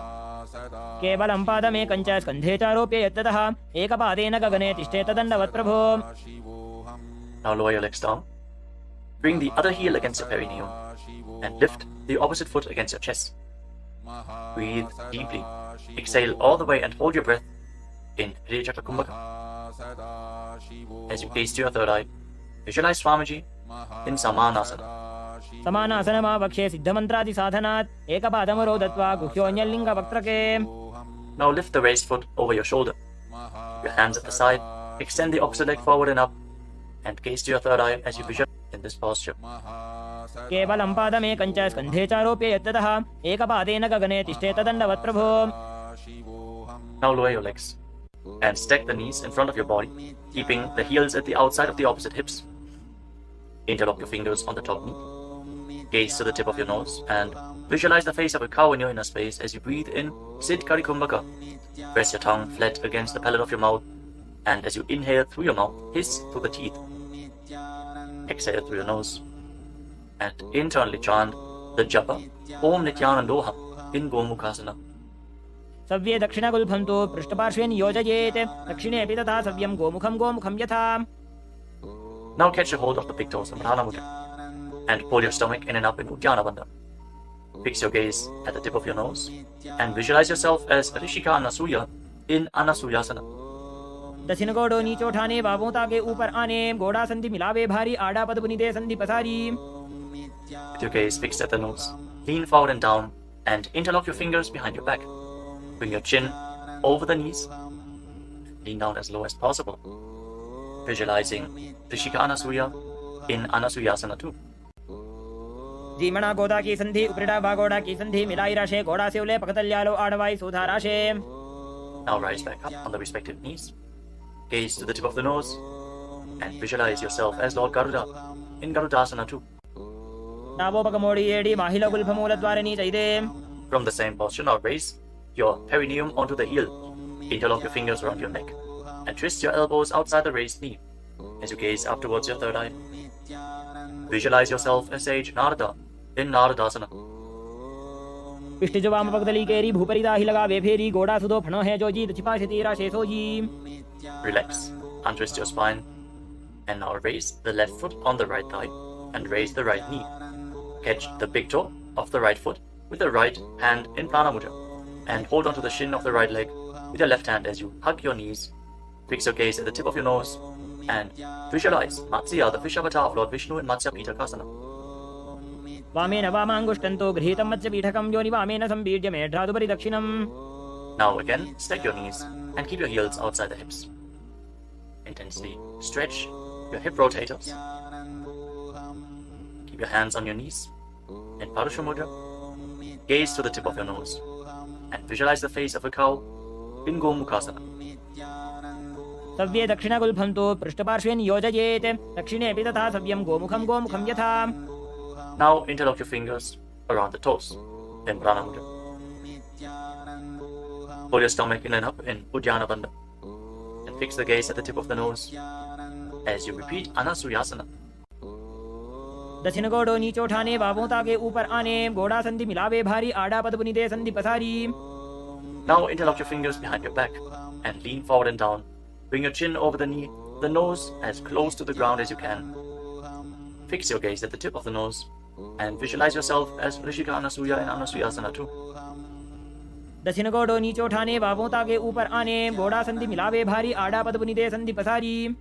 केवलं पादमेकं च स्कन्धे चारोप्य यत्ततः एकपादेन गगने तिष्ठेत दण्डवत् प्रभो. Now lower your legs down. Bring the other heel against your perineum and lift the opposite foot against your chest. Breathe deeply. Exhale all the way and hold your breath in Rechaka Kumbhaka. As you gaze to your third eye, visualize Swamiji in Samanasana. समानासनमावक्षे सिद्धमन्त्रादि साधनात् एकपादमरो दत्वा गुह्योऽन्यलिङ्गवक्त्रके. Now lift the raised foot over your shoulder. Keep your hands at the side. Extend the opposite leg forward and up. And gaze to your third eye as you visualize this posture. केवलं पादमेकं च स्कन्धे चारोप्य यत्ततः एकपादेन गगने तिष्ठेत दण्डवत् प्रभो. Now lower your legs and stack the knees in front of your body, keeping the heels at the outside of the opposite hips. Interlock your fingers on the top knee. Gaze to the tip of your nose and visualize the face of a cow in your inner space as you breathe in Siddh Karikumbhaka. Press your tongue flat against the palate of your mouth, and as you inhale through your mouth, hiss through the teeth. Exhale through your nose and internally chant the japa Om Nithyananda in Gomukhasana. सव्ये दक्षिणगुल्फं तु पृष्ठपार्श्वे नियोजयेत् दक्षिणेऽपि तथा सव्यं गोमुखं यथा. Now catch a hold of the big toes in Pranayama and pull your stomach in and up in Uddiyana Bandha. Fix your gaze at the tip of your nose and visualize yourself as Rishika Anasuya in Anasuyasana. दक्षिण गोड़ो नीचे उठाने बाबों ताके ऊपर आने गोड़ा संधि मिलावे भारी आड़ा पद बुनिदे संधि पसारी. With your gaze fixed at the nose, lean forward and down and interlock your fingers behind your back. Bring your chin over the knees. Lean down as low as possible. Visualizing Rishika Anasuya in Anasuyasana too. जीमणा गोदा की संधि उपरिड़ा बागोड़ा की संधि मिलाई राशे गोड़ा से उले पकतल्यालो आड़वाई सुधा राशे. Now rise back up on the respective knees. Gaze to the tip of the nose and visualize yourself as Lord Garuda in Garudasana too. नावो पकमोड़ी एड़ी माहिला गुल्फमूल द्वारनी चाहिए. From the same posture, now raise your perineum onto the heel. Interlock your fingers around your neck and twist your elbows outside the raised knee as you gaze up towards your third eye. Visualize yourself as sage Narada in Naradasana. पिष्ट जो वाम पगदली केरी भूपरिदा ही लगा वे फेरी गोड़ा सुदो फणो है जो जी दछिपा से तीरा शेषो जी. Relax, untwist your spine and now raise the left foot on the right thigh and raise the right knee. Catch the big toe of the right foot with the right hand in Prana Mudra and hold onto the shin of the right leg with your left hand as you hug your knees. Fix your gaze at the tip of your nose and visualize Matsya, the fish avatar of Lord Vishnu in Matsya Pitakasana. वामेन वामांगुष्टन्तो गृहीतं मत्स्य पीठकं योनि वामेन संबीड्य मेढ्रादुपरि दक्षिणम्. Now again, stack your knees and keep your heels outside the hips. Intensely stretch your hip rotators. Keep your hands on your knees in Parusha Mudra. Gaze to the tip of your nose and visualize the face of a cow in Gomukhasana. सव्ये दक्षिणगुल्फं तु पृष्ठपार्श्वे नियोजयेत् दक्षिणेऽपि तथा सव्यं गोमुखं यथा. Now interlock your fingers around the toes in Prana Mudra. Pull your stomach in and up in Uddiyana Bandha and fix the gaze at the tip of the nose as you repeat Anasuyasana. दक्षिण गोड़ो नीचे उठाने बाबों ताके ऊपर आने गोड़ा संधि मिलावे भारी आड़ा पद बुनिदे संधि पसारी. Now interlock your fingers behind your back and lean forward and down. Bring your chin over the knee, the nose as close to the ground as you can. Fix your gaze at the tip of the nose and visualize yourself as Rishika Anasuya in Anasuyasana too. दक्षिण गोड़ो नीचे उठाने बाबों ताके ऊपर आने गोड़ा संधि मिलावे भारी आड़ा पद बुनिदे संधि पसारी.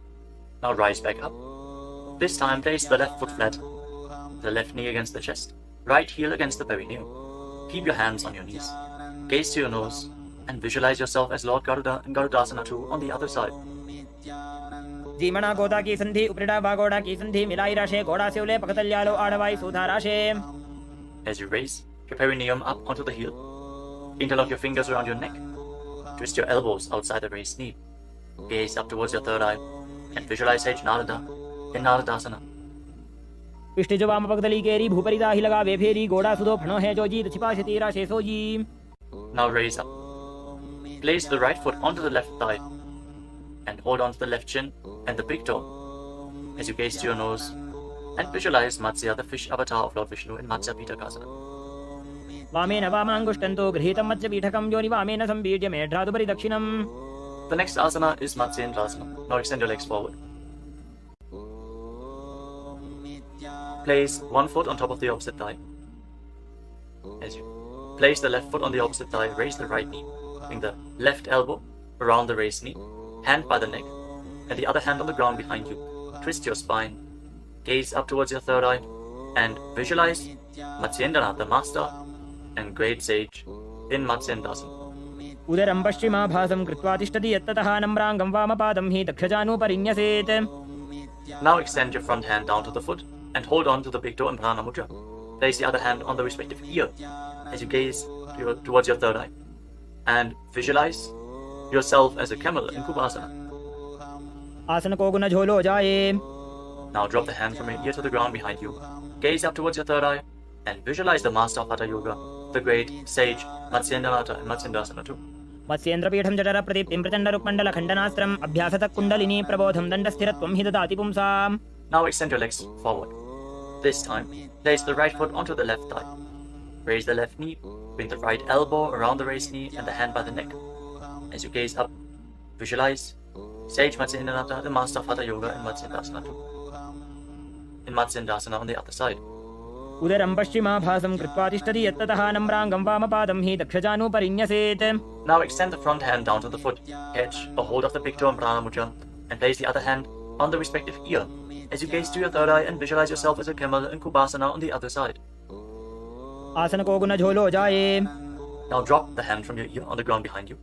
Now rise back up. This time place the left foot flat, the left knee against the chest, right heel against the perineum. Keep your hands on your knees. Gaze to your nose and visualize yourself as Lord Garuda in Garudasana too on the other side. जीमणा गोदा की संधि उपरिड़ा बागोड़ा की संधि मिलाई राशे गोड़ा से उले पकतल्यालो आड़वाई सुधा राशे. As you raise your perineum up onto the heel, interlock your fingers around your neck. Twist your elbows outside the raised knee. Gaze up towards your third eye and visualize sage Narada in Naradasana. पिष्ट जो वाम पगदली केरी भूपरिदा ही लगा वे फेरी गोड़ा सुदो फणो है जो जी दछिपा से तीरा शेषो जी. Now raise up. Place the right foot onto the left thigh and hold on to the left chin and the big toe as you gaze to your nose and visualize Matsya, the fish avatar of Lord Vishnu in Matsya Pitakasana. वामेन वामांगुष्टन्तो गृहीतं मत्स्य पीठकं योनि वामेन संबीड्य मेढ्रादुपरि दक्षिणम्. The next asana is Matsyendrasana. Now extend your legs forward. Place one foot on top of the opposite thigh. As you place the left foot on the opposite thigh, raise the right knee. Bring the left elbow around the raised knee, hand by the neck, and the other hand on the ground behind you. Twist your spine, gaze up towards your third eye, and visualize Matsyendranath, the master and great sage in Matsyendrasana. उदरं पश्चिमाभासं कृत्वा तिष्ठति यत्ततः नम्राङ्गं वामपादं हि दक्षजानुपरिन्यसेत्. Now extend your front hand down to the foot and hold on to the big toe and prana mudra. Place the other hand on the respective ear as you gaze towards your third eye and visualize yourself as a camel in Kubasana. आसन को गुण झोलो जाए. Now drop the hand from your ear to the ground behind you. Gaze up towards your third eye and visualize the master of Hatha Yoga, the great sage Matsyendranath in Matsyendasana 2. मत्स्येन्द्रपीठं जठर प्रदीप्तिं प्रचण्डरुक्मण्डल खण्डनास्त्रम् अभ्यासतः kundalini प्रबोधं दण्डस्थिरत्वं हि ददाति पुंसाम्. Now extend your legs forward. This time, place the right foot onto the left thigh. Raise the left knee, bring the right elbow around the raised knee and the hand by the neck. As you gaze up, visualize Sage Matsyendranath, the master of Hatha Yoga in Matsyendasana 2. In Matsyendasana on the other side. उदरं पश्चिमाभासं कृत्वा तिष्ठति यत्ततः नम्राङ्गं वामपादं हि दक्षजानुपरिन्यसेत्. Now extend the front hand down to the foot. Catch a hold of the big toe and prana mudra and place the other hand on the respective ear as you gaze to your third eye and visualize yourself as a camel in Kubasana on the other side. आसन को गुण झोलो जाए. Now drop the hand from your ear on the ground behind you.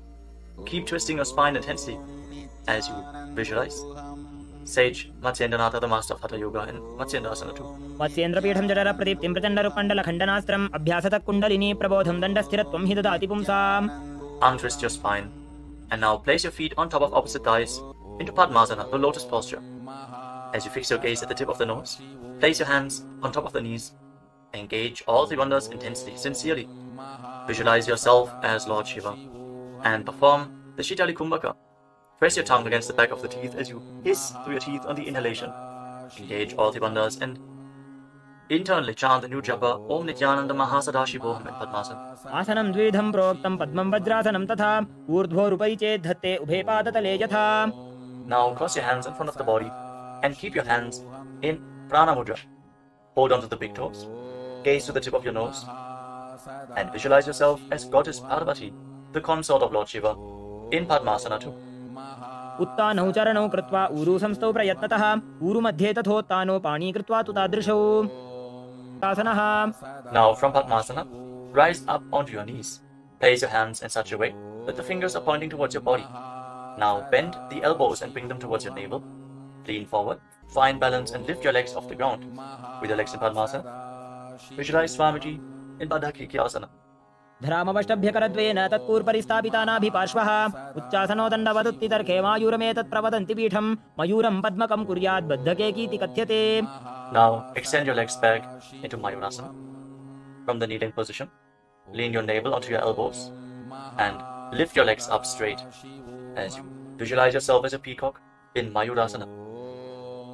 Keep twisting your spine intensely as you visualize Sage Matsyendranath, the master of Hatha Yoga in Matsyendasana 2. मत्स्येन्द्रपीठं जठर प्रदीप्तिं प्रचण्डरुक्मण्डल खण्डनास्त्रम् अभ्यासतः kundalini प्रबोधं दण्डस्थिरत्वं हि ददाति पुंसाम्. Untwist your spine and now place your feet on top of opposite thighs into Padmasana, the lotus posture. As you fix your gaze at the tip of the nose, place your hands on top of the knees. Engage all three bandhas intensely, sincerely. Visualize yourself as Lord Shiva and perform the Shitali Kumbhaka. Press your tongue against the back of the teeth as you hiss through your teeth on the inhalation. Engage all three bandhas and internally chant the new japa Om Nithyananda Mahasadaशिवोऽहम् in Padmasana. आसनं द्विधं प्रोक्तं पद्मं वज्रासनं तथा ऊर्ध्वोरुपरि चेत् धत्ते उभे पादतले यथा. Now cross your hands in front of the body and keep your hands in prana mudra. Hold on to the big toes. Gaze to the tip of your nose and visualize yourself as Goddess Parvati, the consort of Lord Shiva, in Padmasana 2. उत्तानौ चरणौ कृत्वा ऊरु संस्थौ प्रयत्नतः ऊरु मध्ये तथोत्तानो पाणी कृत्वा तु तादृशौ. आसनः. Now from Padmasana, rise up onto your knees. Place your hands in such a way that the fingers are pointing towards your body. Now bend the elbows and bring them towards your navel. Lean forward, find balance and lift your legs off the ground. With your legs in Padmasana, visualize Swamiji in Bandhas. धरामवष्टभ्यकरद्वेन तत्पूर्परिस्थापितानाभिपार्श्वः उच्चासनो दण्डवदुत्तितर्के मायूरमेतत् प्रवदन्ति पीठं मयूरं पद्मकं कुर्यात् बद्धकेकीति कथ्यते. Now extend your legs back into Mayurasana. From the kneeling position, lean your navel onto your elbows and lift your legs up straight as you visualize yourself as a peacock in Mayurasana.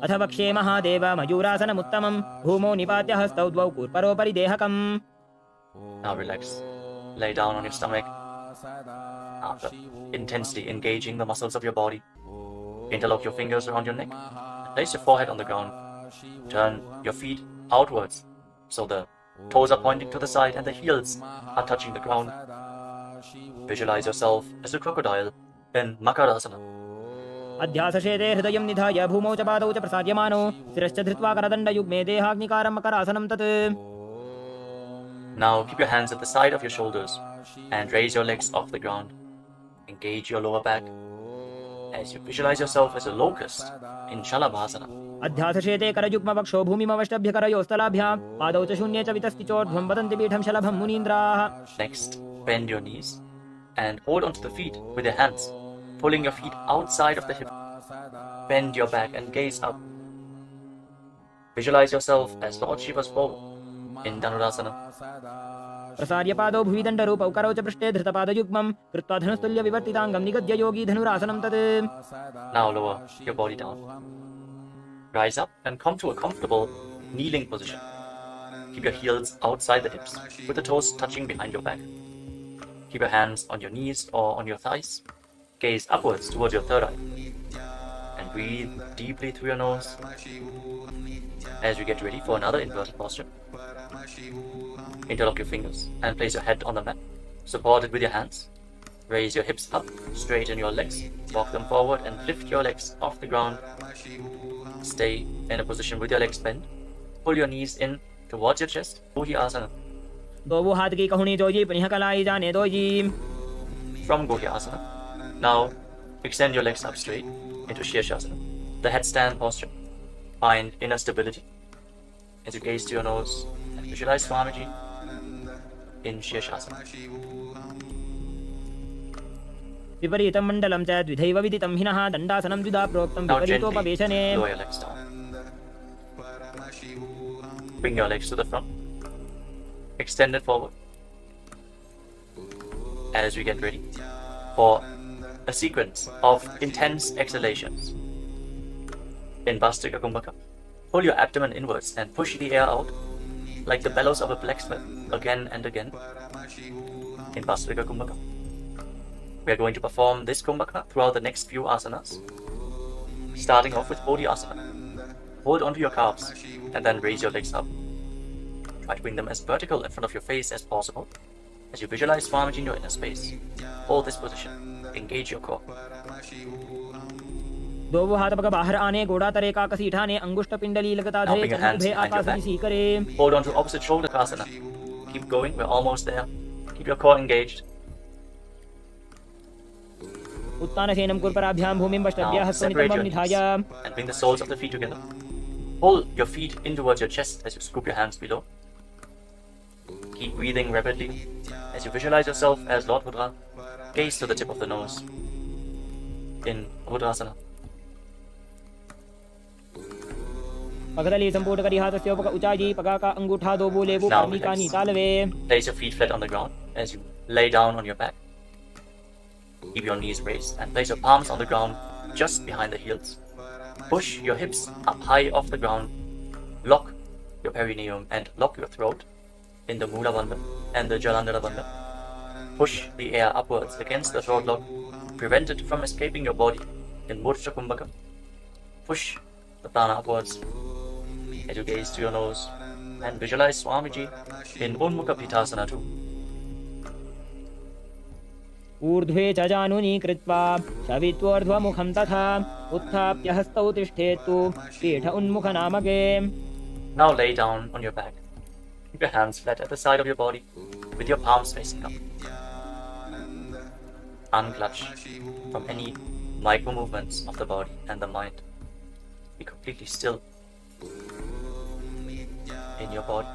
अथ वक्ष्ये महादेव मयूरासनमुत्तमं भूमौ निपात्य हस्तौ द्वौ कूर्परोपरि देहकम्. Now relax. Lay down on your stomach. After intensely engaging the muscles of your body, interlock your fingers around your neck. Place your forehead on the ground. Turn your feet outwards so the toes are pointing to the side and the heels are touching the ground. Visualize yourself as a crocodile in Makarasana. अध्यासशेते हृदयं निधाय भूमौ च पादौ च प्रसार्यमानो शिरश्च धृत्वा करदण्डयुग्मे देहाग्निकारं मकरासनं तत्. Now keep your hands at the side of your shoulders and raise your legs off the ground. Engage your lower back as you visualize yourself as a locust in Shalabhasana. अध्यासशेते करयुग्मवक्षो भूमिमवष्टभ्यकरयोस्तलाभ्यां पादौ च शून्ये च वितस्तिचोर्ध्वं वदन्ति पीठं शलभं मुनीन्द्राः. Next, bend your knees and hold onto the feet with your hands, pulling your feet outside of the hip. Bend your back and gaze up. Visualize yourself as Lord Shiva's bow in Dhanurasana. प्रसार्य पादौ भुवि दण्डरूपौ करौ च पृष्ठे धृतपादयुग्मं कृत्वा धनुस्तुल्य विवर्तिताङ्गं निगद्य योगी धनुरासनं तत्. Now lower your body down. Rise up and come to a comfortable kneeling position. Keep your heels outside the hips with the toes touching behind your back. Keep your hands on your knees or on your thighs. Gaze upwards towards your third eye. And breathe deeply through your nose as you get ready for another inverted posture. Interlock your fingers and place your head on the mat. Support it with your hands. Raise your hips up, straighten your legs, walk them forward and lift your legs off the ground. Stay in a position with your legs bent. Pull your knees in towards your chest. Guhi Asana. दो वो हाथ की कहुनी जोजी पुनिह कलाई जाने दो जी. From Guhi Asana, now extend your legs up straight into Shirshasana, the headstand posture. Find inner stability. as you gaze to your nose and visualize Swamiji in Shirshasana. विपरीतं मण्डलं च द्विधैव विदितं हिनः दण्डासनं द्विधा प्रोक्तं Now gently विपरीतोपवेशने lower your legs down. Bring your legs to the front. Extend it forward. As we get ready for a sequence of intense exhalations. In Bhastrika Kumbhaka, pull your abdomen inwards and push the air out like the bellows of a blacksmith again and again. In Bhastrika Kumbhaka, we are going to perform this Kumbhaka throughout the next few asanas. Starting off with Bodhi Asana. Hold onto your calves and then raise your legs up. Try to bring them as vertical in front of your face as possible. As you visualize Swamiji in your inner space, hold this position. Engage your core. दो हाथ पग बाहर आने गोड़ा तरे का कसी ठाने अंगुष्ठ पिंडली लगता Now धरे bring your चरण hands उभे behind your आकाश back. दिसी करे Hold on to opposite shoulder Kasana. Keep going, we're almost there. Keep your core engaged. उत्तानसेनं कुर्पराभ्यां भूमिं पश्चाद्या Now separate हस्तनितम्बं your निधाय knees and bring the soles of the feet together. Pull your feet in towards your chest as you scoop your hands below. Keep breathing rapidly. As you visualize yourself as Lord Rudra, gaze to the tip of the nose in Rudrasana. पगदली संपूर्ण करी हाथस्य उपक उचाई पगा का अंगूठा दो बोले वो Now कर्मी का relax. नीतालवे Place your feet flat on the ground as you lay down on your back. Keep your knees raised and place your palms on the ground just behind the heels. Push your hips up high off the ground. Lock your perineum and lock your throat in the Mula Bandha and the Jalandhara Bandha. Push the air upwards against the throat lock. Prevent it from escaping your body in Murcha Kumbhaka. Push the prana upwards as you gaze to your nose and visualize Swamiji in Unmukha Pitasana too. ऊर्ध्वे च जानुनी कृत्वा शवित्वोर्ध्वमुखं तथा उत्थाप्य हस्तौ तिष्ठेत्तु पीठ उन्मुखनामके Now lay down on your back. Keep your hands flat at the side of your body with your palms facing up. Unclutch from any micro movements of the body and the mind. Be completely still in your body.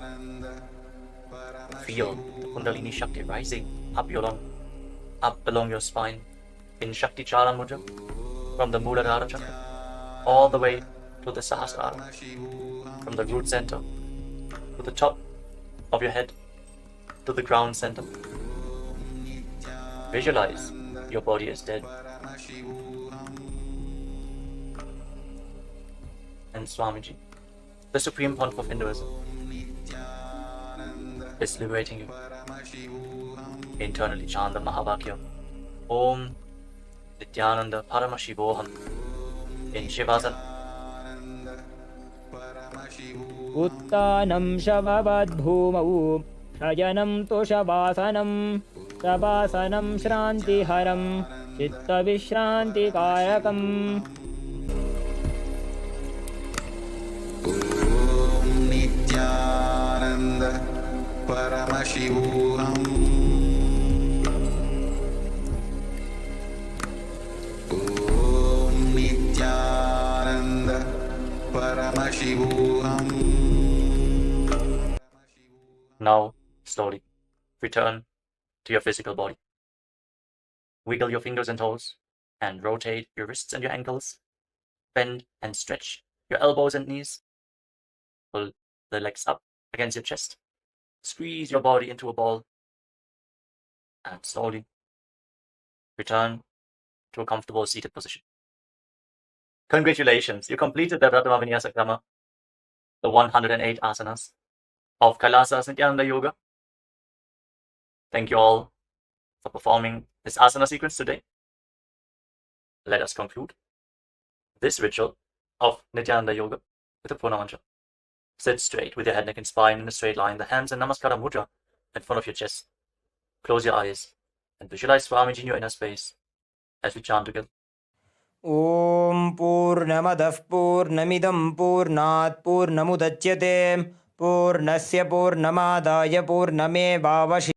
Feel the Kundalini Shakti rising up along your spine in Shakti Charan Mudra from the Muladhara Chakra all the way to the Sahasrara, from the root center to the top of your head to the ground center. Visualize your body is dead. And Swamiji, the supreme pontiff of Hinduism, is liberating you. Internally chant the Mahavakya. Om Nithyananda Paramashivoham in Shivasana. उत्तानं शववद्भूमौ शयनं तु शवासनं शवासनं श्रान्तिहरं चित्तविश्रान्तिकारकम् नित्यानन्द परमशिवोऽहम् ॐ नित्यानन्द परमशिवोऽहम्. Now, slowly, return to your physical body. Wiggle your fingers and toes, and rotate your wrists and your ankles. Bend and stretch your elbows and knees. Pull the legs up against your chest. Squeeze your body into a ball. And slowly, return to a comfortable seated position. Congratulations, you completed the Vinyasa Krama, the 108 asanas of Kailasa's Nithyananda Yoga. Thank you all for performing this asana sequence today. Let us conclude this ritual of Nithyananda Yoga with a Purna mantra. Sit straight with your head, neck and spine in a straight line, the hands in Namaskara Mudra in front of your chest. Close your eyes and visualize Swamiji in your inner space as we chant together. ॐ पूर्णमदः पूर्णमिदं पूर्णात् पूर्णमुदच्यते पूर्णस्य पूर्णमादाय पूर्णमेवावशिष्यते